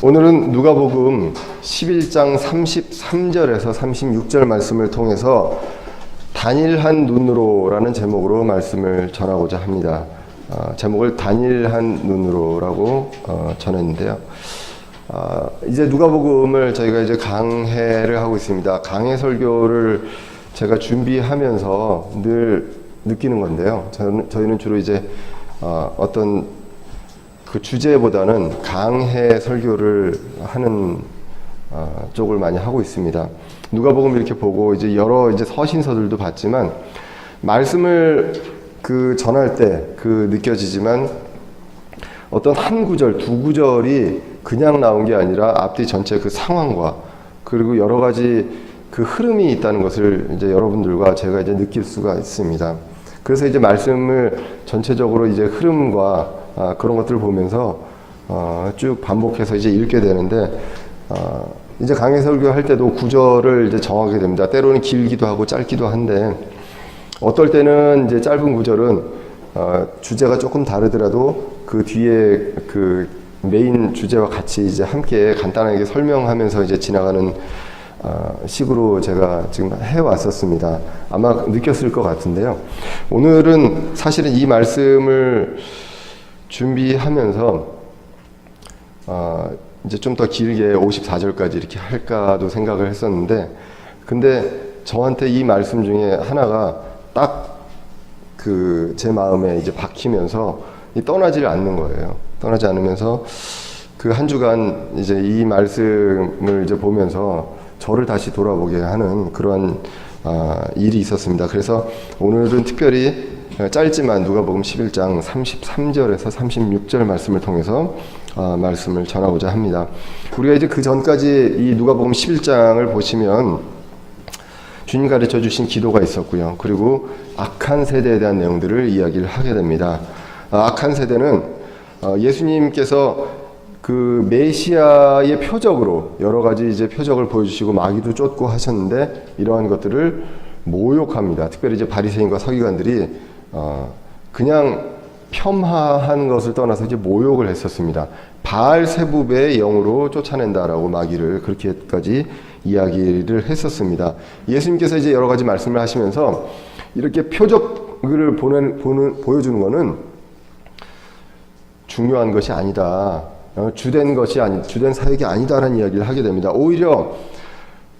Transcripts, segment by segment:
오늘은 누가복음 11장 33절에서 36절 말씀을 통해서 단일한 눈으로라는 제목으로 말씀을 전하고자 합니다. 제목을 단일한 눈으로라고 전했는데요. 이제 누가복음을 저희가 이제 강해를 하고 있습니다. 강해 설교를 제가 준비하면서 늘 느끼는 건데요. 저희는 주로 이제 어떤 그 주제보다는 강해 설교를 하는 쪽을 많이 하고 있습니다. 누가복음 이렇게 보고 이제 여러 이제 서신서들도 봤지만 말씀을 그 전할 때 그 느껴지지만 어떤 한 구절, 두 구절이 그냥 나온 게 아니라 앞뒤 전체 그 상황과 그리고 여러 가지 그 흐름이 있다는 것을 이제 여러분들과 제가 이제 느낄 수가 있습니다. 그래서 이제 말씀을 전체적으로 이제 흐름과 그런 것들을 보면서 쭉 반복해서 이제 읽게 되는데 이제 강해 설교할 때도 구절을 이제 정하게 됩니다. 때로는 길기도 하고 짧기도 한데 어떨 때는 이제 짧은 구절은 주제가 조금 다르더라도 그 뒤에 그 메인 주제와 같이 이제 함께 간단하게 설명하면서 이제 지나가는 식으로 제가 지금 해왔었습니다. 아마 느꼈을 것 같은데요. 오늘은 사실은 이 말씀을 준비하면서 이제 좀 더 길게 54절까지 이렇게 할까도 생각을 했었는데 근데 저한테 이 말씀 중에 하나가 딱 그 제 마음에 이제 박히면서 떠나질 않는 거예요. 떠나지 않으면서 그 한 주간 이제 이 말씀을 이제 보면서 저를 다시 돌아보게 하는 그러한 일이 있었습니다. 그래서 오늘은 특별히 짧지만 누가복음 11장 33절에서 36절 말씀을 통해서 말씀을 전하고자 합니다. 우리가 이제 그 전까지 이 누가복음 11장을 보시면 주님 가르쳐 주신 기도가 있었고요. 그리고 악한 세대에 대한 내용들을 이야기를 하게 됩니다. 악한 세대는 예수님께서 그 메시아의 표적으로 여러 가지 이제 표적을 보여주시고 마귀도 쫓고 하셨는데 이러한 것들을 모욕합니다. 특별히 이제 바리새인과 서기관들이 그냥 폄하한 것을 떠나서 이제 모욕을 했었습니다. 바알세부의 영으로 쫓아낸다라고 마귀를 그렇게까지 이야기를 했었습니다. 예수님께서 이제 여러 가지 말씀을 하시면서 이렇게 표적을 보여주는 것은 중요한 것이 아니다. 주된 사역이 아니다라는 이야기를 하게 됩니다. 오히려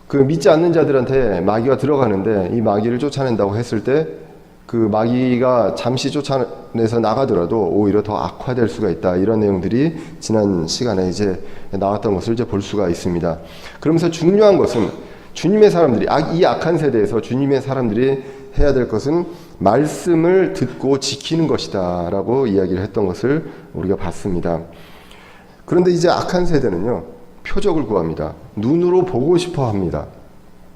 그 믿지 않는 자들한테 마귀가 들어가는데 이 마귀를 쫓아낸다고 했을 때 그 마귀가 잠시 쫓아내서 나가더라도 오히려 더 악화될 수가 있다. 이런 내용들이 지난 시간에 이제 나왔던 것을 이제 볼 수가 있습니다. 그러면서 중요한 것은 주님의 사람들이 이 악한 세대에서 주님의 사람들이 해야 될 것은 말씀을 듣고 지키는 것이다라고 이야기를 했던 것을 우리가 봤습니다. 그런데 이제 악한 세대는요, 표적을 구합니다. 눈으로 보고 싶어 합니다.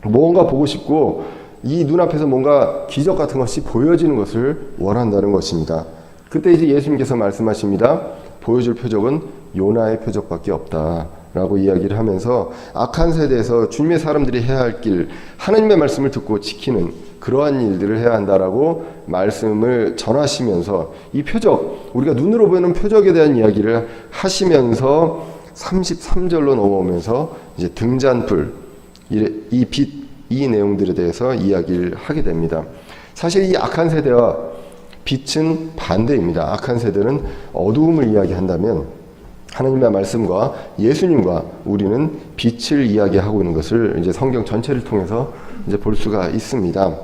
뭔가 보고 싶고, 이 눈앞에서 뭔가 기적 같은 것이 보여지는 것을 원한다는 것입니다. 그때 이제 예수님께서 말씀하십니다. 보여줄 표적은 요나의 표적밖에 없다라고 이야기를 하면서 악한 세대에서 주님의 사람들이 해야 할 길, 하나님의 말씀을 듣고 지키는 그러한 일들을 해야 한다라고 말씀을 전하시면서 이 표적, 우리가 눈으로 보이는 표적에 대한 이야기를 하시면서 33절로 넘어오면서 이제 등잔불, 이 빛, 이 내용들에 대해서 이야기를 하게 됩니다. 사실 이 악한 세대와 빛은 반대입니다. 악한 세대는 어두움을 이야기한다면 하나님의 말씀과 예수님과 우리는 빛을 이야기하고 있는 것을 이제 성경 전체를 통해서 이제 볼 수가 있습니다.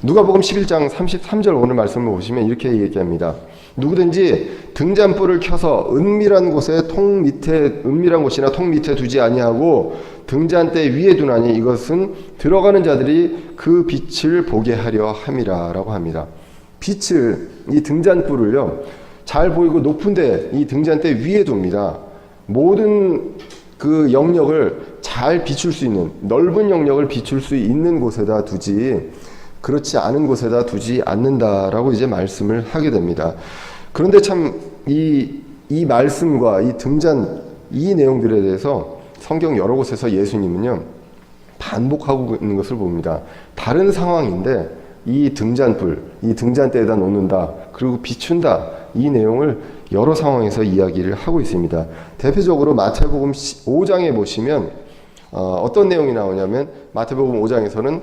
누가복음 11장 33절 오늘 말씀을 보시면 이렇게 얘기합니다. 누구든지 등잔불을 켜서 은밀한 곳이나 통 밑에 두지 아니하고 등잔대 위에 두나니 이것은 들어가는 자들이 그 빛을 보게 하려 함이라라고 합니다. 빛을, 이 등잔불을요, 잘 보이고 높은데 이 등잔대 위에 둡니다. 모든 그 영역을 잘 비출 수 있는, 넓은 영역을 비출 수 있는 곳에다 두지 그렇지 않은 곳에다 두지 않는다라고 이제 말씀을 하게 됩니다. 그런데 참 이 말씀과 이 등잔, 이 내용들에 대해서 성경 여러 곳에서 예수님은요 반복하고 있는 것을 봅니다. 다른 상황인데 이 등잔불, 이 등잔대에다 놓는다. 그리고 비춘다. 이 내용을 여러 상황에서 이야기를 하고 있습니다. 대표적으로 마태복음 5장에 보시면 어떤 내용이 나오냐면 마태복음 5장에서는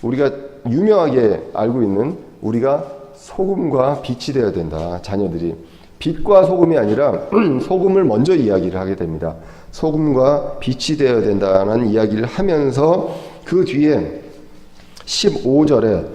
우리가 유명하게 알고 있는 우리가 소금과 빛이 되어야 된다. 자녀들이. 빛과 소금이 아니라 소금을 먼저 이야기를 하게 됩니다. 소금과 빛이 되어야 된다는 이야기를 하면서 그 뒤에 15절에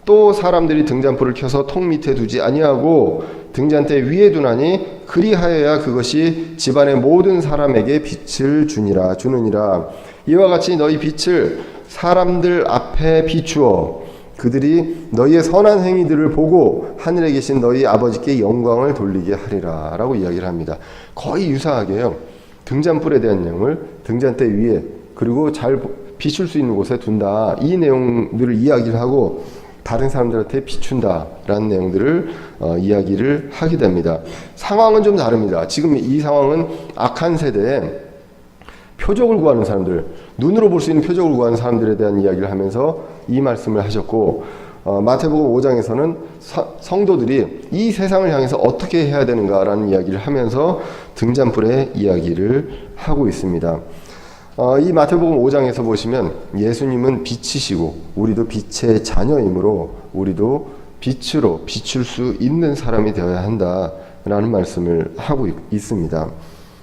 또 사람들이 등잔불을 켜서 통 밑에 두지 아니하고 등잔대 위에 두나니 그리하여야 그것이 집안의 모든 사람에게 빛을 주느니라. 이와 같이 너희 빛을 사람들 앞에 비추어 그들이 너희의 선한 행위들을 보고 하늘에 계신 너희 아버지께 영광을 돌리게 하리라 라고 이야기를 합니다. 거의 유사하게요. 등잔불에 대한 내용을 등잔대 위에 그리고 잘 비출 수 있는 곳에 둔다. 이 내용들을 이야기를 하고 다른 사람들한테 비춘다라는 내용들을 이야기를 하게 됩니다. 상황은 좀 다릅니다. 지금 이 상황은 악한 세대에 표적을 구하는 사람들, 눈으로 볼 수 있는 표적을 구하는 사람들에 대한 이야기를 하면서 이 말씀을 하셨고 마태복음 5장에서는 성도들이 이 세상을 향해서 어떻게 해야 되는가라는 이야기를 하면서 등잔불의 이야기를 하고 있습니다. 이 마태복음 5장에서 보시면 예수님은 빛이시고 우리도 빛의 자녀이므로 우리도 빛으로 비출 수 있는 사람이 되어야 한다라는 말씀을 하고 있습니다.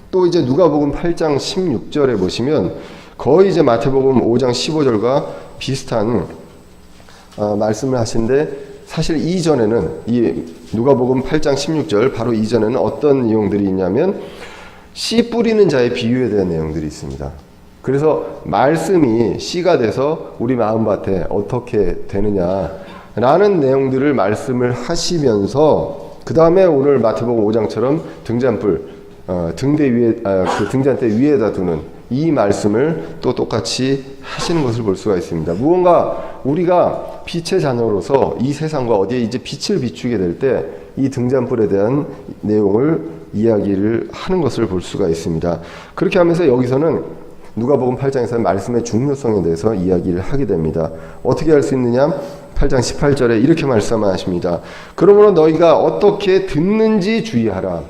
또 이제 누가복음 8장 16절에 보시면 거의 이제 마태복음 5장 15절과 비슷한 말씀을 하신데 사실 이전에는 이 누가복음 8장 16절 바로 이전에는 어떤 내용들이 있냐면 씨 뿌리는 자의 비유에 대한 내용들이 있습니다. 그래서 말씀이 씨가 돼서 우리 마음밭에 어떻게 되느냐라는 내용들을 말씀을 하시면서 그 다음에 오늘 마태복음 5장처럼 등잔불 등대 위에 그 등잔대 위에다 두는 이 말씀을 또 똑같이 하시는 것을 볼 수가 있습니다. 무언가 우리가 빛의 자녀로서 이 세상과 어디에 이제 빛을 비추게 될 때 이 등잔불에 대한 내용을 이야기를 하는 것을 볼 수가 있습니다. 그렇게 하면서 여기서는 누가복음 8장에서 말씀의 중요성에 대해서 이야기를 하게 됩니다. 어떻게 할 수 있느냐? 8장 18절에 이렇게 말씀하십니다. 그러므로 너희가 어떻게 듣는지 주의하라.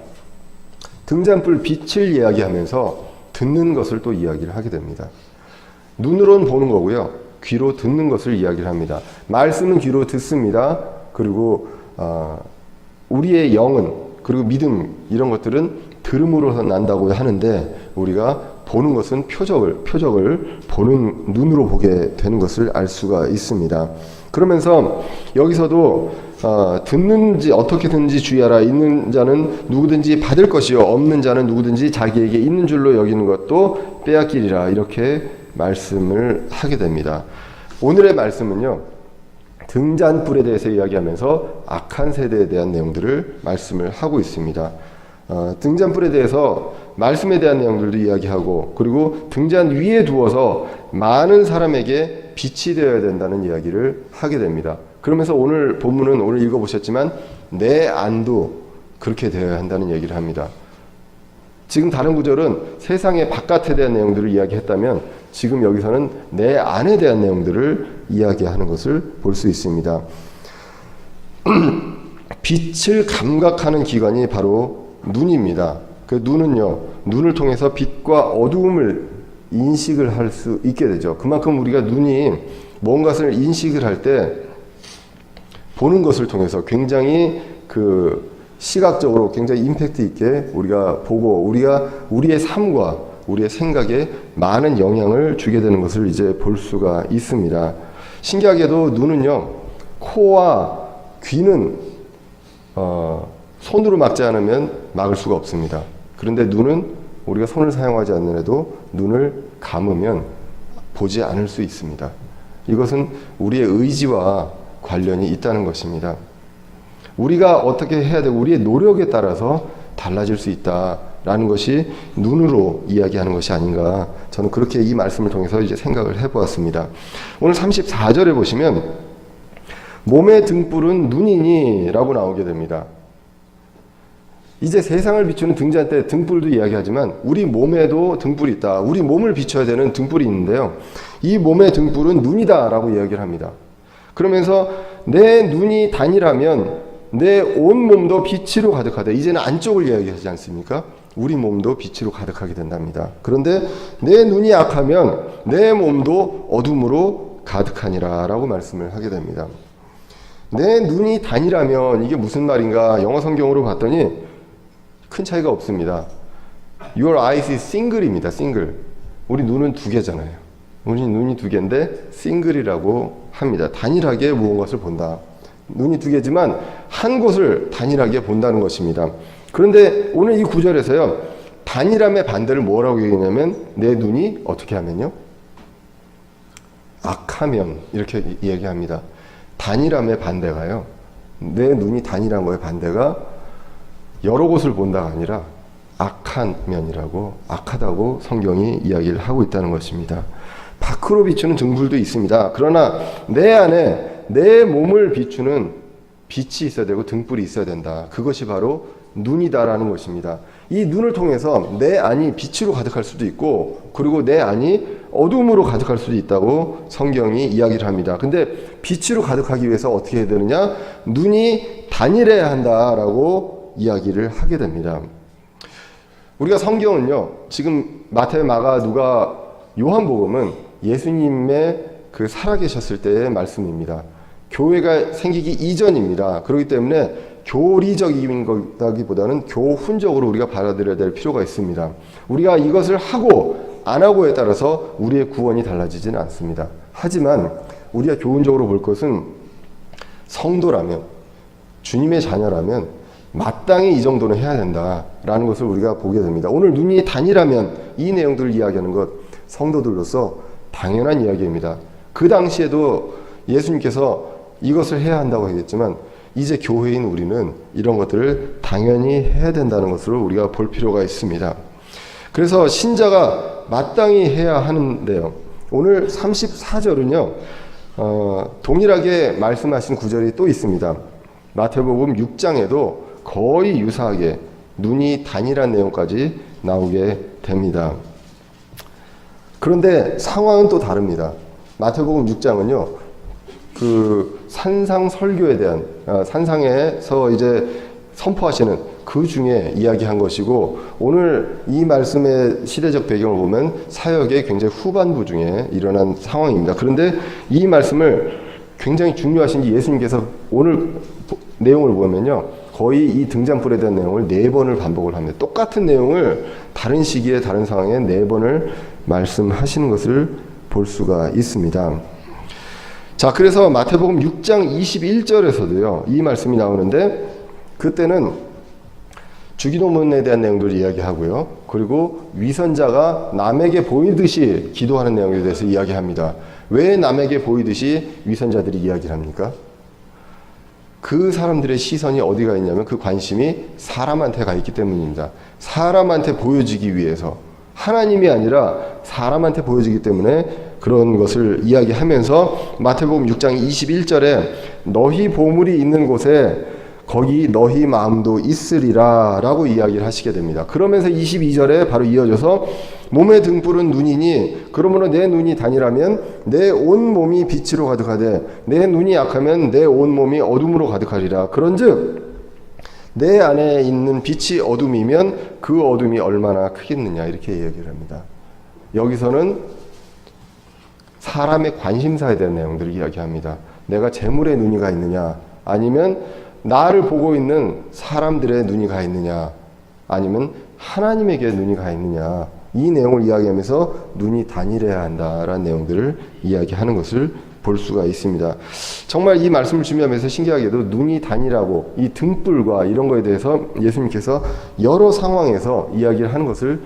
등잔불 빛을 이야기하면서 듣는 것을 또 이야기를 하게 됩니다. 눈으로는 보는 거고요. 귀로 듣는 것을 이야기를 합니다. 말씀은 귀로 듣습니다. 그리고 우리의 영은 그리고 믿음 이런 것들은 들음으로 난다고 하는데 우리가 보는 것은 표적을 보는 눈으로 보게 되는 것을 알 수가 있습니다. 그러면서 여기서도 듣는지 어떻게 듣는지 주의하라. 있는 자는 누구든지 받을 것이요 없는 자는 누구든지 자기에게 있는 줄로 여기는 것도 빼앗기리라. 이렇게 말씀을 하게 됩니다. 오늘의 말씀은요. 등잔불에 대해서 이야기하면서 악한 세대에 대한 내용들을 말씀을 하고 있습니다. 등잔불에 대해서 말씀에 대한 내용들도 이야기하고 그리고 등잔 위에 두어서 많은 사람에게 빛이 되어야 된다는 이야기를 하게 됩니다. 그러면서 오늘 본문은 오늘 읽어보셨지만 내 안도 그렇게 되어야 한다는 얘기를 합니다. 지금 다른 구절은 세상의 바깥에 대한 내용들을 이야기했다면 지금 여기서는 내 안에 대한 내용들을 이야기하는 것을 볼 수 있습니다. 빛을 감각하는 기관이 바로 눈입니다. 그 눈은요, 눈을 통해서 빛과 어두움을 인식을 할 수 있게 되죠. 그만큼 우리가 눈이 뭔가를 인식을 할 때 보는 것을 통해서 굉장히 그 시각적으로 굉장히 임팩트 있게 우리가 보고 우리의 삶과 우리의 생각에 많은 영향을 주게 되는 것을 이제 볼 수가 있습니다. 신기하게도 눈은요, 코와 귀는 손으로 막지 않으면 막을 수가 없습니다. 그런데 눈은 우리가 손을 사용하지 않더라도 눈을 감으면 보지 않을 수 있습니다. 이것은 우리의 의지와 관련이 있다는 것입니다. 우리가 어떻게 해야 되고 우리의 노력에 따라서 달라질 수 있다라는 것이 눈으로 이야기하는 것이 아닌가, 저는 그렇게 이 말씀을 통해서 이제 생각을 해보았습니다. 오늘 34절에 보시면 몸의 등불은 눈이니 라고 나오게 됩니다. 이제 세상을 비추는 등잔대 등불도 이야기하지만 우리 몸에도 등불이 있다. 우리 몸을 비춰야 되는 등불이 있는데요. 이 몸의 등불은 눈이다 라고 이야기를 합니다. 그러면서 내 눈이 단이라면 내 온 몸도 빛으로 가득하다. 이제는 안쪽을 이야기하지 않습니까? 우리 몸도 빛으로 가득하게 된답니다. 그런데 내 눈이 악하면 내 몸도 어둠으로 가득하니라 라고 말씀을 하게 됩니다. 내 눈이 단이라면 이게 무슨 말인가 영어 성경으로 봤더니 큰 차이가 없습니다. Your eyes is single입니다. single. 우리 눈은 두 개잖아요. 우리 눈이 두 개인데 single이라고 합니다. 단일하게 무엇을 본다. 눈이 두 개지만 한 곳을 단일하게 본다는 것입니다. 그런데 오늘 이 구절에서요, 단일함의 반대를 뭐라고 얘기하냐면 내 눈이 어떻게 하면요? 악하면 이렇게 얘기합니다. 단일함의 반대가요, 내 눈이 단일한 거의 반대가 여러 곳을 본다가 아니라 악한 면이라고, 악하다고 성경이 이야기를 하고 있다는 것입니다. 밖으로 비추는 등불도 있습니다. 그러나 내 안에 내 몸을 비추는 빛이 있어야 되고 등불이 있어야 된다. 그것이 바로 눈이다라는 것입니다. 이 눈을 통해서 내 안이 빛으로 가득할 수도 있고, 그리고 내 안이 어둠으로 가득할 수도 있다고 성경이 이야기를 합니다. 근데 빛으로 가득하기 위해서 어떻게 해야 되느냐? 눈이 단일해야 한다라고 이야기를 하게 됩니다. 우리가 성경은요, 지금 마태, 마가, 누가, 요한복음은 예수님의 그 살아계셨을 때의 말씀입니다. 교회가 생기기 이전입니다. 그렇기 때문에 교리적인 것다기보다는 교훈적으로 우리가 받아들여야 될 필요가 있습니다. 우리가 이것을 하고 안 하고에 따라서 우리의 구원이 달라지지는 않습니다. 하지만 우리가 교훈적으로 볼 것은 성도라면, 주님의 자녀라면 마땅히 이 정도는 해야 된다라는 것을 우리가 보게 됩니다. 오늘 눈이 단이라면 이 내용들을 이야기하는 것, 성도들로서 당연한 이야기입니다. 그 당시에도 예수님께서 이것을 해야 한다고 했지만 이제 교회인 우리는 이런 것들을 당연히 해야 된다는 것을 우리가 볼 필요가 있습니다. 그래서 신자가 마땅히 해야 하는데요, 오늘 34절은요 동일하게 말씀하신 구절이 또 있습니다. 마태복음 6장에도 거의 유사하게 눈이 단일한 내용까지 나오게 됩니다. 그런데 상황은 또 다릅니다. 마태복음 6장은요, 그 산상 설교에 대한, 산상에서 이제 선포하시는 그 중에 이야기한 것이고, 오늘 이 말씀의 시대적 배경을 보면 사역의 굉장히 후반부 중에 일어난 상황입니다. 그런데 이 말씀을 굉장히 중요하신지 예수님께서 오늘 내용을 보면요, 거의 이 등잔불에 대한 내용을 4번을 반복을 합니다. 똑같은 내용을 다른 시기에 다른 상황에 4번을 말씀하시는 것을 볼 수가 있습니다. 자, 그래서 마태복음 6장 21절에서도요, 이 말씀이 나오는데, 그때는 주기도문에 대한 내용들을 이야기하고요, 그리고 위선자가 남에게 보이듯이 기도하는 내용에 대해서 이야기합니다. 왜 남에게 보이듯이 위선자들이 이야기를 합니까? 그 사람들의 시선이 어디가 있냐면 그 관심이 사람한테 가 있기 때문입니다. 사람한테 보여지기 위해서, 하나님이 아니라 사람한테 보여지기 때문에 그런 것을 이야기하면서 마태복음 6장 21절에 너희 보물이 있는 곳에 거기 너희 마음도 있으리라 라고 이야기를 하시게 됩니다. 그러면서 22절에 바로 이어져서 몸의 등불은 눈이니 그러므로 내 눈이 단이라면 내 온 몸이 빛으로 가득하되 내 눈이 약하면 내 온 몸이 어둠으로 가득하리라. 그런즉 내 안에 있는 빛이 어둠이면 그 어둠이 얼마나 크겠느냐, 이렇게 얘기를 합니다. 여기서는 사람의 관심사에 대한 내용들을 이야기합니다. 내가 재물에 눈이 가 있느냐, 아니면 나를 보고 있는 사람들의 눈이 가 있느냐, 아니면 하나님에게 눈이 가 있느냐, 이 내용을 이야기하면서 눈이 단일해야 한다라는 내용들을 이야기하는 것을 볼 수가 있습니다. 정말 이 말씀을 준비하면서 신기하게도 눈이 단일하고 이 등불과 이런 거에 대해서 예수님께서 여러 상황에서 이야기를 하는 것을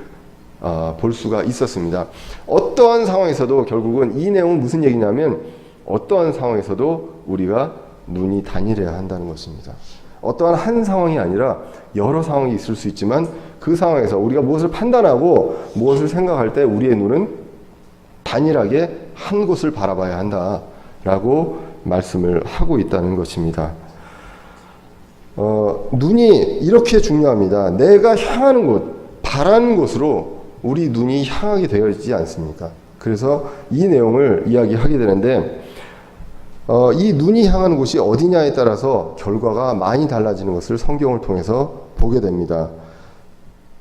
볼 수가 있었습니다. 어떠한 상황에서도 결국은 이 내용은 무슨 얘기냐면 어떠한 상황에서도 우리가 눈이 단일해야 한다는 것입니다. 어떠한 한 상황이 아니라 여러 상황이 있을 수 있지만 그 상황에서 우리가 무엇을 판단하고 무엇을 생각할 때 우리의 눈은 단일하게 한 곳을 바라봐야 한다라고 말씀을 하고 있다는 것입니다. 눈이 이렇게 중요합니다. 내가 향하는 곳, 바라는 곳으로 우리 눈이 향하게 되어 있지 않습니까? 그래서 이 내용을 이야기하게 되는데 이 눈이 향하는 곳이 어디냐에 따라서 결과가 많이 달라지는 것을 성경을 통해서 보게 됩니다.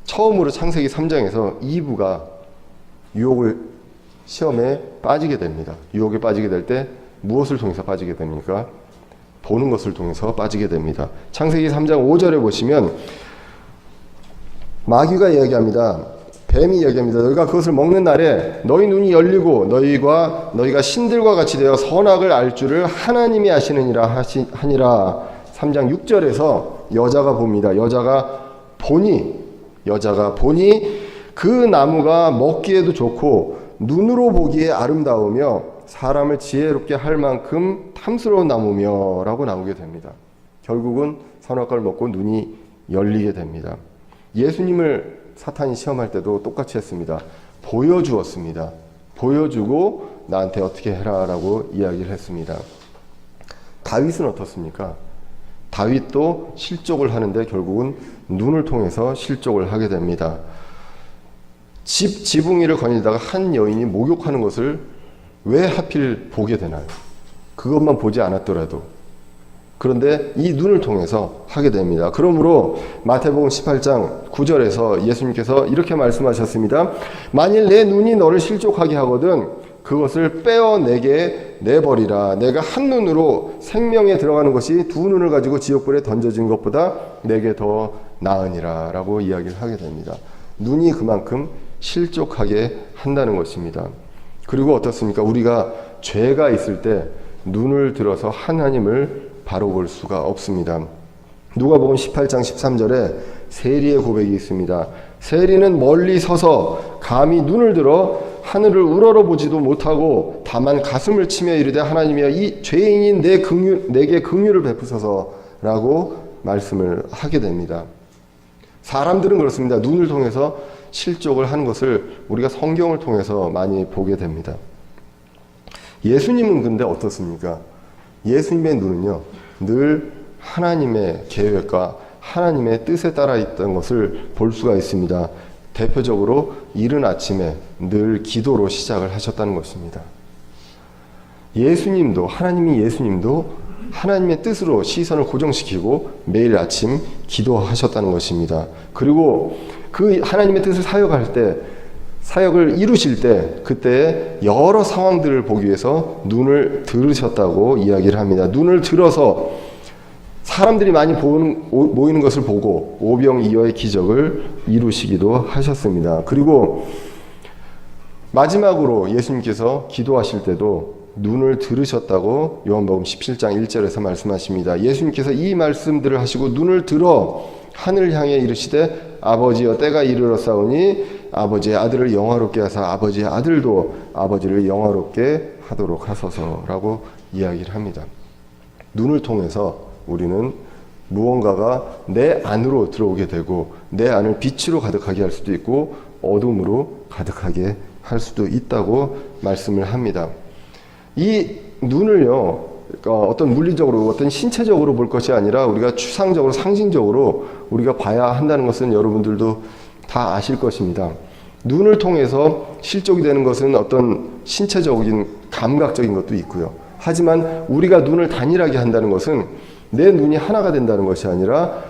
처음으로 창세기 3장에서 이브가 시험에 빠지게 됩니다. 유혹에 빠지게 될 때 무엇을 통해서 빠지게 됩니까? 보는 것을 통해서 빠지게 됩니다. 창세기 3장 5절에 보시면 마귀가 이야기합니다. 뱀이 이야기합니다. 너희가 그것을 먹는 날에 너희 눈이 열리고 너희가 신들과 같이 되어 선악을 알 줄을 하나님이 아시느니라 하니라. 3장 6절에서 여자가 봅니다. 여자가 보니 그 나무가 먹기에도 좋고 눈으로 보기에 아름다우며 사람을 지혜롭게 할 만큼 탐스러운 나무며 라고 나오게 됩니다. 결국은 선악과를 먹고 눈이 열리게 됩니다. 예수님을 사탄이 시험할 때도 똑같이 했습니다. 보여주었습니다. 보여주고 나한테 어떻게 해라 라고 이야기를 했습니다. 다윗은 어떻습니까? 다윗도 실족을 하는데 결국은 눈을 통해서 실족을 하게 됩니다. 지붕 위를 거닐다가 한 여인이 목욕하는 것을 왜 하필 보게 되나요? 그것만 보지 않았더라도. 그런데 이 눈을 통해서 하게 됩니다. 그러므로 마태복음 18장 9절에서 예수님께서 이렇게 말씀하셨습니다. 만일 내 눈이 너를 실족하게 하거든 그것을 빼어 내게 내버리라. 내가 한 눈으로 생명에 들어가는 것이 두 눈을 가지고 지옥불에 던져진 것보다 내게 더 나으니라 라고 이야기를 하게 됩니다. 눈이 그만큼 실족하게 한다는 것입니다. 그리고 어떻습니까? 우리가 죄가 있을 때 눈을 들어서 하나님을 바로 볼 수가 없습니다. 누가복음 18장 13절에 세리의 고백이 있습니다. 세리는 멀리 서서 감히 눈을 들어 하늘을 우러러보지도 못하고 다만 가슴을 치며 이르되 하나님이여 이 죄인인 내게 긍휼을 베푸소서라고 말씀을 하게 됩니다. 사람들은 그렇습니다. 눈을 통해서 실족을 하는 것을 우리가 성경을 통해서 많이 보게 됩니다. 예수님은 근데 어떻습니까? 예수님의 눈은요, 늘 하나님의 계획과 하나님의 뜻에 따라 있던 것을 볼 수가 있습니다. 대표적으로 이른 아침에 늘 기도로 시작을 하셨다는 것입니다. 예수님도 하나님의 뜻으로 시선을 고정시키고 매일 아침 기도하셨다는 것입니다. 그리고 그 하나님의 뜻을 사역을 이루실 때 그때 여러 상황들을 보기 위해서 눈을 들으셨다고 이야기를 합니다. 눈을 들어서 사람들이 많이 모이는 것을 보고 오병이어의 기적을 이루시기도 하셨습니다. 그리고 마지막으로 예수님께서 기도하실 때도 눈을 들으셨다고 요한복음 17장 1절에서 말씀하십니다. 예수님께서 이 말씀들을 하시고 눈을 들어 하늘 향해 이르시되 아버지여 때가 이르렀사오니 아버지의 아들을 영화롭게 하사 아버지의 아들도 아버지를 영화롭게 하도록 하소서라고 이야기를 합니다. 눈을 통해서 우리는 무언가가 내 안으로 들어오게 되고 내 안을 빛으로 가득하게 할 수도 있고 어둠으로 가득하게 할 수도 있다고 말씀을 합니다. 이 눈을요, 어떤 물리적으로 어떤 신체적으로 볼 것이 아니라 우리가 추상적으로 상징적으로 우리가 봐야 한다는 것은 여러분들도 다 아실 것입니다. 눈을 통해서 실족이 되는 것은 어떤 신체적인 감각적인 것도 있고요. 하지만 우리가 눈을 단일하게 한다는 것은 내 눈이 하나가 된다는 것이 아니라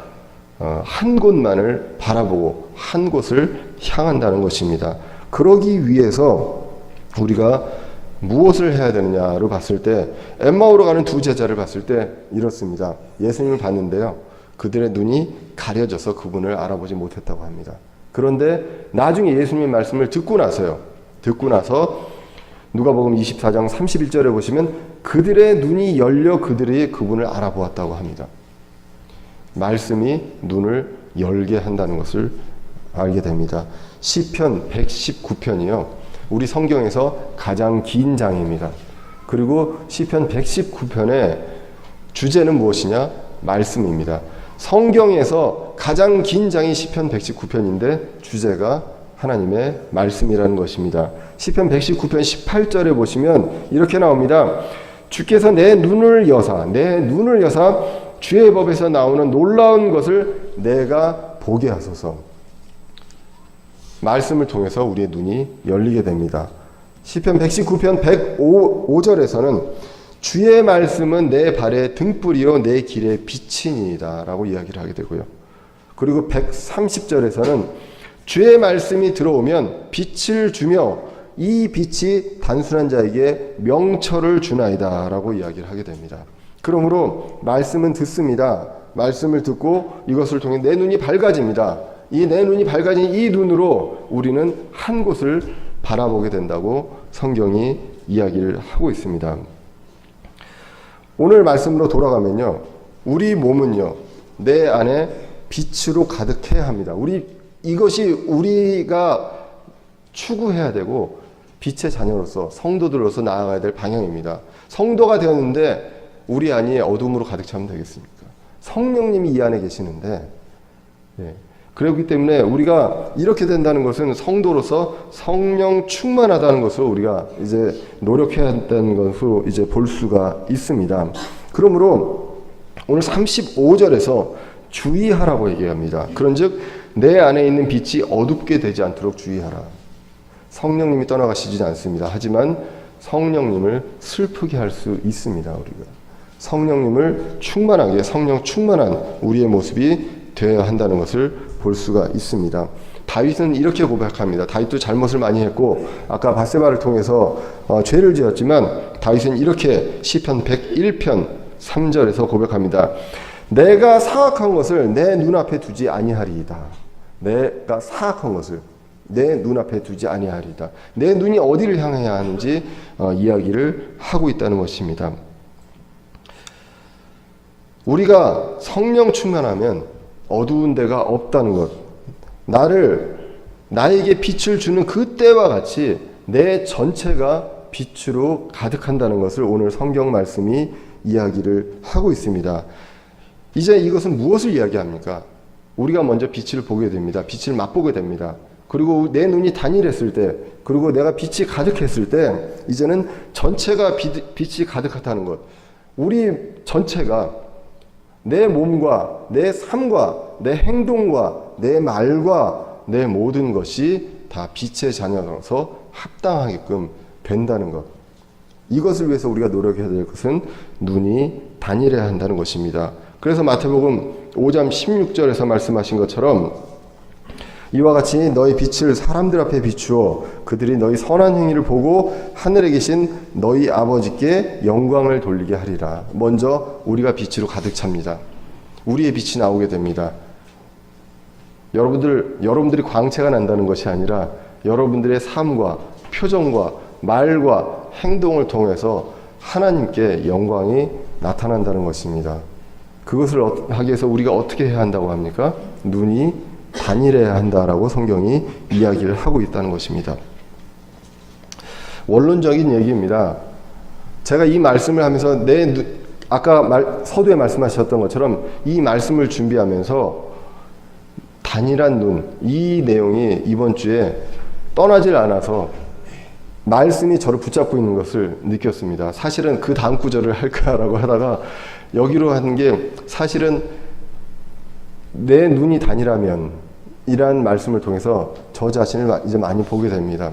한 곳만을 바라보고 한 곳을 향한다는 것입니다. 그러기 위해서 우리가 무엇을 해야 되느냐로 봤을 때 엠마오로 가는 두 제자를 봤을 때 이렇습니다. 예수님을 봤는데요. 그들의 눈이 가려져서 그분을 알아보지 못했다고 합니다. 그런데 나중에 예수님의 말씀을 듣고 나서 누가복음 24장 31절에 보시면 그들의 눈이 열려 그들이 그분을 알아보았다고 합니다. 말씀이 눈을 열게 한다는 것을 알게 됩니다. 시편 119편이요. 우리 성경에서 가장 긴 장입니다. 그리고 시편 119편의 주제는 무엇이냐? 말씀입니다. 성경에서 가장 긴 장이 시편 119편인데 주제가 하나님의 말씀이라는 것입니다. 시편 119편 18절에 보시면 이렇게 나옵니다. 주께서 내 눈을 여사 주의 법에서 나오는 놀라운 것을 내가 보게 하소서. 말씀을 통해서 우리의 눈이 열리게 됩니다. 시편 119편 105절에서는 주의 말씀은 내 발의 등불이요 내 길의 빛이니이다 라고 이야기를 하게 되고요. 그리고 130절에서는 주의 말씀이 들어오면 빛을 주며 이 빛이 단순한 자에게 명철을 주나이다 라고 이야기를 하게 됩니다. 그러므로 말씀은 듣습니다. 말씀을 듣고 이것을 통해 내 눈이 밝아집니다. 이 내 눈이 밝아진 이 눈으로 우리는 한 곳을 바라보게 된다고 성경이 이야기를 하고 있습니다. 오늘 말씀으로 돌아가면요, 우리 몸은요 내 안에 빛으로 가득해야 합니다. 이것이 우리가 추구해야 되고 빛의 자녀로서 성도들로서 나아가야 될 방향입니다. 성도가 되었는데 우리 안이 어둠으로 가득 차면 되겠습니까? 성령님이 이 안에 계시는데, 그렇기 때문에 우리가 이렇게 된다는 것은 성도로서 성령 충만하다는 것을 우리가 이제 노력해야 한다는 것으로 이제 볼 수가 있습니다. 그러므로 오늘 35절에서 주의하라고 얘기합니다. 그런즉 내 안에 있는 빛이 어둡게 되지 않도록 주의하라. 성령님이 떠나가시지 않습니다. 하지만 성령님을 슬프게 할 수 있습니다. 우리가 성령님을 충만하게, 성령 충만한 우리의 모습이 되어야 한다는 것을 볼 수가 있습니다. 다윗은 이렇게 고백합니다. 다윗도 잘못을 많이 했고 아까 밧세바를 통해서 죄를 지었지만 다윗은 이렇게 시편 101편 3절에서 고백합니다. 내가 사악한 것을 내 눈앞에 두지 아니하리이다. 내가 사악한 것을 내 눈앞에 두지 아니하리이다. 내 눈이 어디를 향해야 하는지 이야기를 하고 있다는 것입니다. 우리가 성령 충만하면 어두운 데가 없다는 것, 나에게 빛을 주는 그 때와 같이 내 전체가 빛으로 가득한다는 것을 오늘 성경 말씀이 이야기를 하고 있습니다. 이제 이것은 무엇을 이야기합니까? 우리가 먼저 빛을 보게 됩니다. 빛을 맛보게 됩니다. 그리고 내 눈이 단일했을 때, 그리고 내가 빛이 가득했을 때 이제는 전체가 빛이 가득하다는 것, 우리 전체가 내 몸과 내 삶과 내 행동과 내 말과 내 모든 것이 다 빛의 자녀로서 합당하게끔 된다는 것, 이것을 위해서 우리가 노력해야 될 것은 눈이 단일해야 한다는 것입니다. 그래서 마태복음 5장 16절에서 말씀하신 것처럼 이와 같이 너희 빛을 사람들 앞에 비추어 그들이 너희 선한 행위를 보고 하늘에 계신 너희 아버지께 영광을 돌리게 하리라. 먼저 우리가 빛으로 가득 찹니다. 우리의 빛이 나오게 됩니다. 여러분들이 광채가 난다는 것이 아니라 여러분들의 삶과 표정과 말과 행동을 통해서 하나님께 영광이 나타난다는 것입니다. 그것을 하기 위해서 우리가 어떻게 해야 한다고 합니까? 눈이 단일해야 한다라고 성경이 이야기를 하고 있다는 것입니다. 원론적인 얘기입니다. 제가 이 말씀을 하면서 아까 서두에 말씀하셨던 것처럼 이 말씀을 준비하면서 단일한 눈, 이 내용이 이번 주에 떠나질 않아서 말씀이 저를 붙잡고 있는 것을 느꼈습니다. 사실은 그 다음 구절을 할까라고 하다가 여기로 하는 게 사실은 내 눈이 단일하면 이란 말씀을 통해서 저 자신을 이제 많이 보게 됩니다.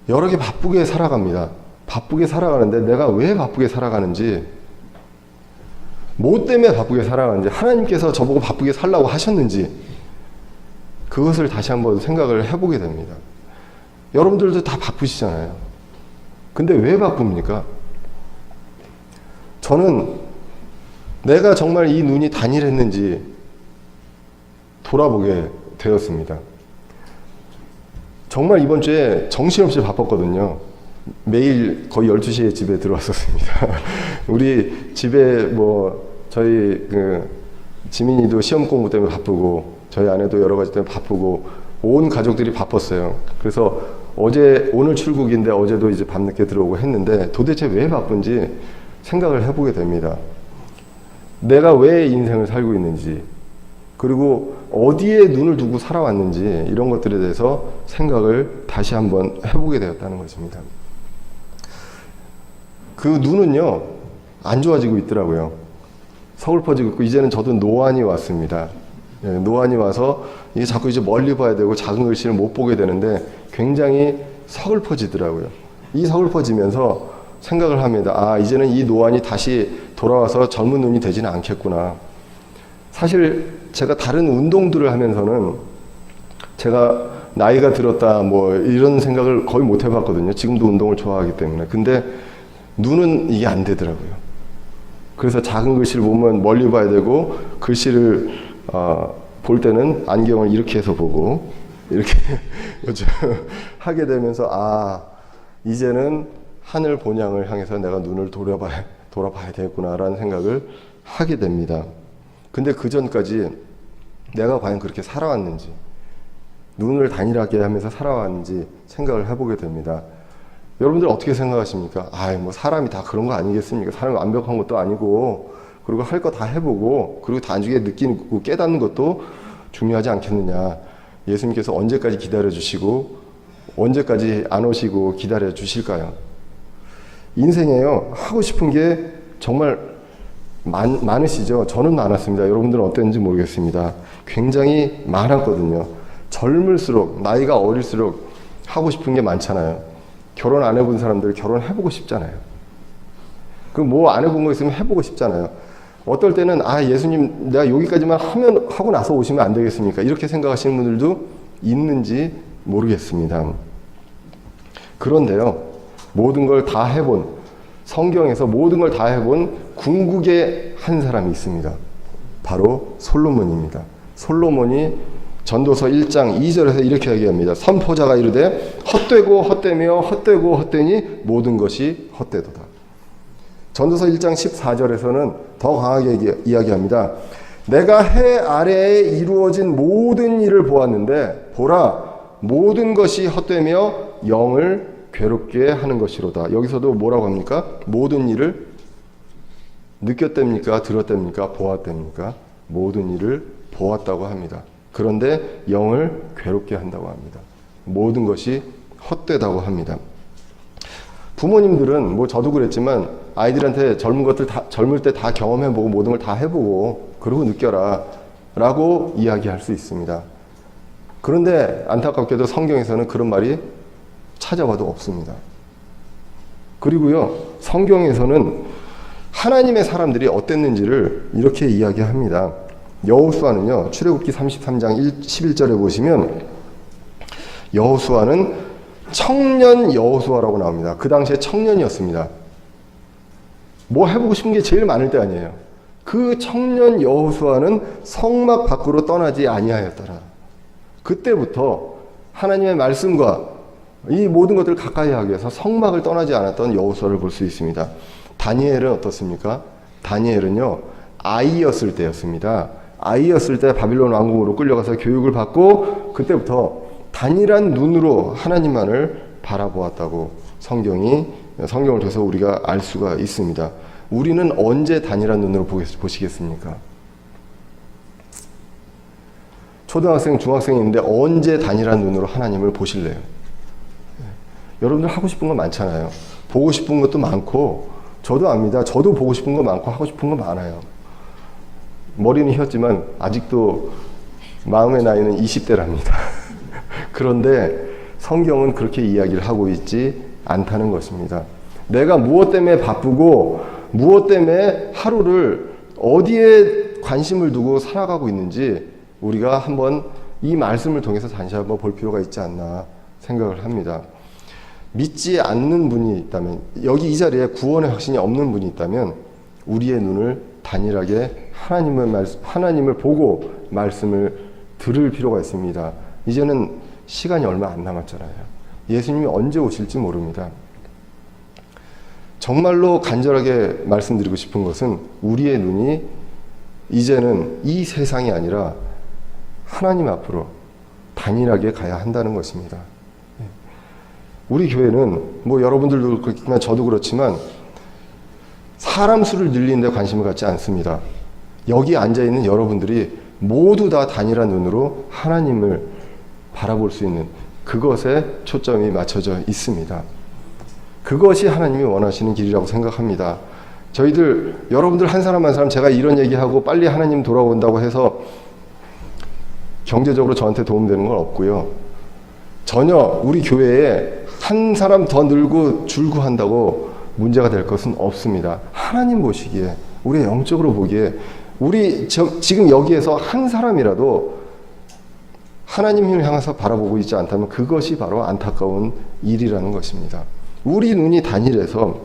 여러 개 바쁘게 살아갑니다. 바쁘게 살아가는데 내가 왜 바쁘게 살아가는지, 뭐 때문에 바쁘게 살아가는지, 하나님께서 저보고 바쁘게 살라고 하셨는지 그것을 다시 한번 생각을 해보게 됩니다. 여러분들도 다 바쁘시잖아요. 근데 왜 바쁩니까? 저는 내가 정말 이 눈이 단일했는지 돌아보게 되었습니다. 정말 이번 주에 정신없이 바빴거든요. 매일 거의 12시에 집에 들어왔었습니다. 우리 집에 저희 지민이도 시험 공부 때문에 바쁘고 저희 아내도 여러 가지 때문에 바쁘고 온 가족들이 바빴어요. 그래서 오늘 출국인데 어제도 이제 밤늦게 들어오고 했는데 도대체 왜 바쁜지 생각을 해보게 됩니다. 내가 왜 인생을 살고 있는지, 그리고 어디에 눈을 두고 살아왔는지 이런 것들에 대해서 생각을 다시 한번 해보게 되었다는 것입니다. 그 눈은요 안 좋아지고 있더라고요. 서글퍼지고 있고 이제는 저도 노안이 왔습니다. 노안이 와서 이게 자꾸 이제 멀리 봐야 되고 작은 글씨를 못 보게 되는데 굉장히 서글퍼지더라고요. 이 서글퍼지면서 생각을 합니다. 아, 이제는 이 노안이 다시 돌아와서 젊은 눈이 되지는 않겠구나. 사실 제가 다른 운동들을 하면서는 제가 나이가 들었다 뭐 이런 생각을 거의 못 해봤거든요. 지금도 운동을 좋아하기 때문에. 근데 눈은 이게 안 되더라고요. 그래서 작은 글씨를 보면 멀리 봐야 되고, 글씨를 볼 때는 안경을 이렇게 해서 보고 이렇게 요즘 하게 되면서, 아, 이제는 하늘 본향을 향해서 내가 눈을 돌아봐야 되겠구나라는 생각을 하게 됩니다. 근데 그 전까지 내가 과연 그렇게 살아왔는지, 눈을 단일하게 하면서 살아왔는지 생각을 해보게 됩니다. 여러분들 어떻게 생각하십니까? 아, 뭐 사람이 다 그런 거 아니겠습니까? 사람이 완벽한 것도 아니고, 그리고 할 거 다 해보고, 그리고 나중에 느끼고 깨닫는 것도 중요하지 않겠느냐. 예수님께서 언제까지 기다려주시고 언제까지 안 오시고 기다려주실까요? 인생에요, 하고 싶은 게 정말 많으시죠? 저는 많았습니다. 여러분들은 어땠는지 모르겠습니다. 굉장히 많았거든요. 젊을수록, 나이가 어릴수록 하고 싶은 게 많잖아요. 결혼 안 해본 사람들 결혼해보고 싶잖아요. 그 뭐 안 해본 거 있으면 해보고 싶잖아요. 어떨 때는, 아, 예수님 내가 여기까지만 하고 나서 오시면 안 되겠습니까? 이렇게 생각하시는 분들도 있는지 모르겠습니다. 그런데요, 모든 걸 다 해본, 성경에서 모든 걸 다 해본 궁극의 한 사람이 있습니다. 바로 솔로몬입니다. 솔로몬이 전도서 1장 2절에서 이렇게 얘기합니다. 선포자가 이르되 헛되고 헛되며 헛되고 헛되니 모든 것이 헛되도다. 전도서 1장 14절에서는 더 강하게 이야기합니다. 내가 해 아래에 이루어진 모든 일을 보았는데 보라, 모든 것이 헛되며 영을 괴롭게 하는 것이로다. 여기서도 뭐라고 합니까? 모든 일을 느꼈답니까? 들었답니까? 보았답니까? 모든 일을 보았다고 합니다. 그런데 영을 괴롭게 한다고 합니다. 모든 것이 헛되다고 합니다. 부모님들은, 뭐 저도 그랬지만, 아이들한테 젊을 때 다 경험해보고 모든 걸 다 해보고 그러고 느껴라 라고 이야기할 수 있습니다. 그런데 안타깝게도 성경에서는 그런 말이 찾아봐도 없습니다. 그리고요, 성경에서는 하나님의 사람들이 어땠는지를 이렇게 이야기합니다. 여호수아는요, 출애굽기 33장 11절에 보시면 여호수아는 청년 여호수아라고 나옵니다. 그 당시에 청년이었습니다. 뭐 해보고 싶은 게 제일 많을 때 아니에요. 그 청년 여호수아는 성막 밖으로 떠나지 아니하였더라. 그때부터 하나님의 말씀과 이 모든 것들을 가까이 하기 위해서 성막을 떠나지 않았던 여호수아를 볼 수 있습니다. 다니엘은 어떻습니까? 다니엘은요, 아이였을 때였습니다. 아이였을 때 바빌론 왕궁으로 끌려가서 교육을 받고 그때부터 단일한 눈으로 하나님만을 바라보았다고 성경을 통해서 우리가 알 수가 있습니다. 우리는 언제 단일한 눈으로 보시겠습니까? 초등학생, 중학생이 있는데 언제 단일한 눈으로 하나님을 보실래요? 여러분들 하고 싶은 거 많잖아요. 보고 싶은 것도 많고, 저도 압니다. 저도 보고 싶은 거 많고 하고 싶은 거 많아요. 머리는 휘었지만 아직도 마음의 나이는 20대랍니다. 그런데 성경은 그렇게 이야기를 하고 있지 않다는 것입니다. 내가 무엇 때문에 바쁘고 무엇 때문에 하루를 어디에 관심을 두고 살아가고 있는지 우리가 한번 이 말씀을 통해서 다시 한번 볼 필요가 있지 않나 생각을 합니다. 믿지 않는 분이 있다면, 여기 이 자리에 구원의 확신이 없는 분이 있다면 우리의 눈을 단일하게 하나님을 보고 말씀을 들을 필요가 있습니다. 이제는 시간이 얼마 안 남았잖아요. 예수님이 언제 오실지 모릅니다. 정말로 간절하게 말씀드리고 싶은 것은 우리의 눈이 이제는 이 세상이 아니라 하나님 앞으로 단일하게 가야 한다는 것입니다. 우리 교회는 뭐 여러분들도 그렇지만 저도 그렇지만 사람 수를 늘리는 데 관심을 갖지 않습니다. 여기 앉아있는 여러분들이 모두 다 단일한 눈으로 하나님을 바라볼 수 있는 그것에 초점이 맞춰져 있습니다. 그것이 하나님이 원하시는 길이라고 생각합니다. 여러분들 한 사람 한 사람 제가 이런 얘기하고 빨리 하나님 돌아온다고 해서 경제적으로 저한테 도움되는 건 없고요. 전혀 우리 교회에 한 사람 더 늘고 줄고 한다고 문제가 될 것은 없습니다. 하나님 보시기에, 우리 영적으로 보기에 우리 지금 여기에서 한 사람이라도 하나님을 향해서 바라보고 있지 않다면 그것이 바로 안타까운 일이라는 것입니다. 우리 눈이 단일해서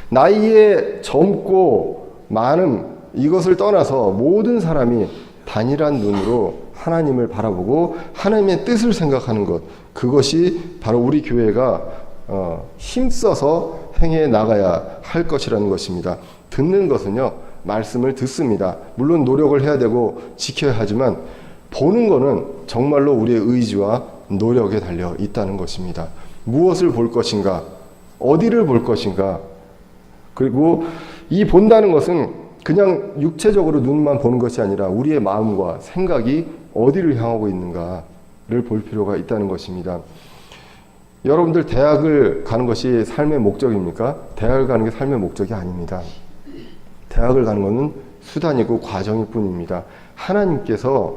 나이에 젊고 많음 이것을 떠나서 모든 사람이 단일한 눈으로 하나님을 바라보고 하나님의 뜻을 생각하는 것, 그것이 바로 우리 교회가 힘써서 행해 나가야 할 것이라는 것입니다. 듣는 것은요, 말씀을 듣습니다. 물론 노력을 해야 되고 지켜야 하지만 보는 것은 정말로 우리의 의지와 노력에 달려 있다는 것입니다. 무엇을 볼 것인가, 어디를 볼 것인가, 그리고 이 본다는 것은 그냥 육체적으로 눈만 보는 것이 아니라 우리의 마음과 생각이 어디를 향하고 있는가를 볼 필요가 있다는 것입니다. 여러분들 대학을 가는 것이 삶의 목적입니까? 대학을 가는 게 삶의 목적이 아닙니다. 대학을 가는 것은 수단이고 과정일 뿐입니다. 하나님께서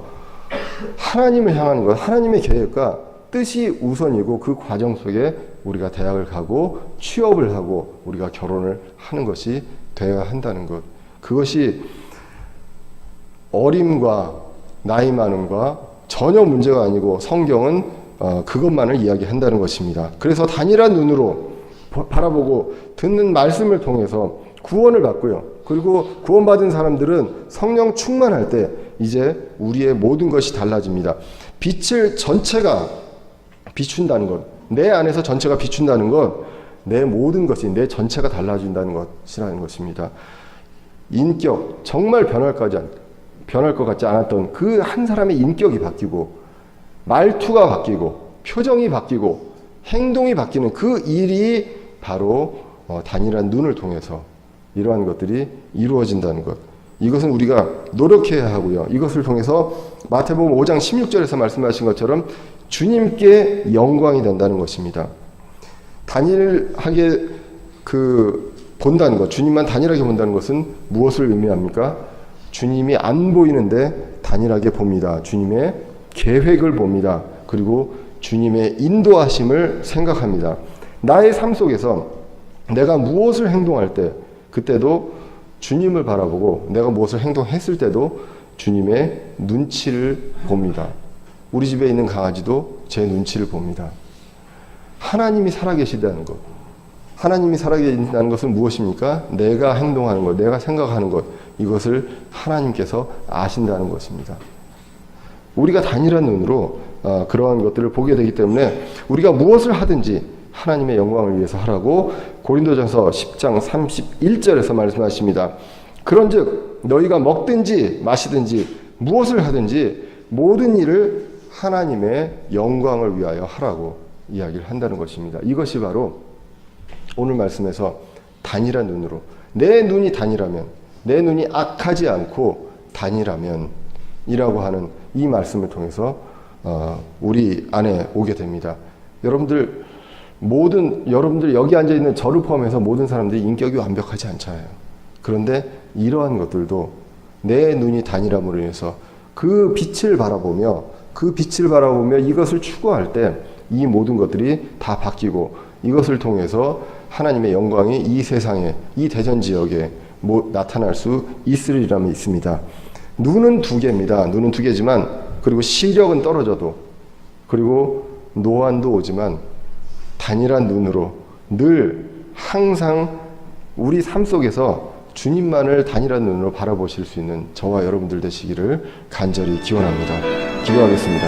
하나님을 향하는 것, 하나님의 계획과 뜻이 우선이고 그 과정 속에 우리가 대학을 가고 취업을 하고 우리가 결혼을 하는 것이 되어야 한다는 것. 그것이 어림과 나이 많음과 전혀 문제가 아니고 성경은 그것만을 이야기한다는 것입니다. 그래서 단일한 눈으로 바라보고 듣는 말씀을 통해서 구원을 받고요. 그리고 구원받은 사람들은 성령 충만할 때 이제 우리의 모든 것이 달라집니다. 빛을 전체가 비춘다는 것, 내 안에서 전체가 비춘다는 것, 내 모든 것이, 내 전체가 달라진다는 것이라는 것입니다. 인격, 정말 변할 것 같지 않았던 그 한 사람의 인격이 바뀌고 말투가 바뀌고 표정이 바뀌고 행동이 바뀌는 그 일이 바로 단일한 눈을 통해서 이러한 것들이 이루어진다는 것. 이것은 우리가 노력해야 하고요. 이것을 통해서 마태복음 5장 16절에서 말씀하신 것처럼 주님께 영광이 된다는 것입니다. 단일하게 본다는 것, 주님만 단일하게 본다는 것은 무엇을 의미합니까? 주님이 안 보이는데 단일하게 봅니다. 주님의 계획을 봅니다. 그리고 주님의 인도하심을 생각합니다. 나의 삶 속에서 내가 무엇을 행동할 때 그때도 주님을 바라보고 내가 무엇을 행동했을 때도 주님의 눈치를 봅니다. 우리 집에 있는 강아지도 제 눈치를 봅니다. 하나님이 살아계시다는 것. 하나님이 살아계신다는 것은 무엇입니까? 내가 행동하는 것, 내가 생각하는 것, 이것을 하나님께서 아신다는 것입니다. 우리가 단일한 눈으로 그러한 것들을 보게 되기 때문에 우리가 무엇을 하든지 하나님의 영광을 위해서 하라고 고린도전서 10장 31절에서 말씀하십니다. 그런즉 너희가 먹든지 마시든지 무엇을 하든지 모든 일을 하나님의 영광을 위하여 하라고 이야기를 한다는 것입니다. 이것이 바로 오늘 말씀에서 단일한 눈으로, 내 눈이 단일하면, 내 눈이 악하지 않고 단일하면 이라고 하는 이 말씀을 통해서 우리 안에 오게 됩니다. 여러분들 여기 앉아있는 저를 포함해서 모든 사람들이 인격이 완벽하지 않잖아요. 그런데 이러한 것들도 내 눈이 단일함으로 인해서 그 빛을 바라보며 이것을 추구할 때 이 모든 것들이 다 바뀌고 이것을 통해서 하나님의 영광이 이 세상에, 이 대전 지역에 나타날 수 있으리라 믿습니다. 눈은 두 개입니다. 눈은 두 개지만, 그리고 시력은 떨어져도, 그리고 노안도 오지만 단일한 눈으로 늘 항상 우리 삶 속에서 주님만을 단일한 눈으로 바라보실 수 있는 저와 여러분들 되시기를 간절히 기원합니다. 기도하겠습니다.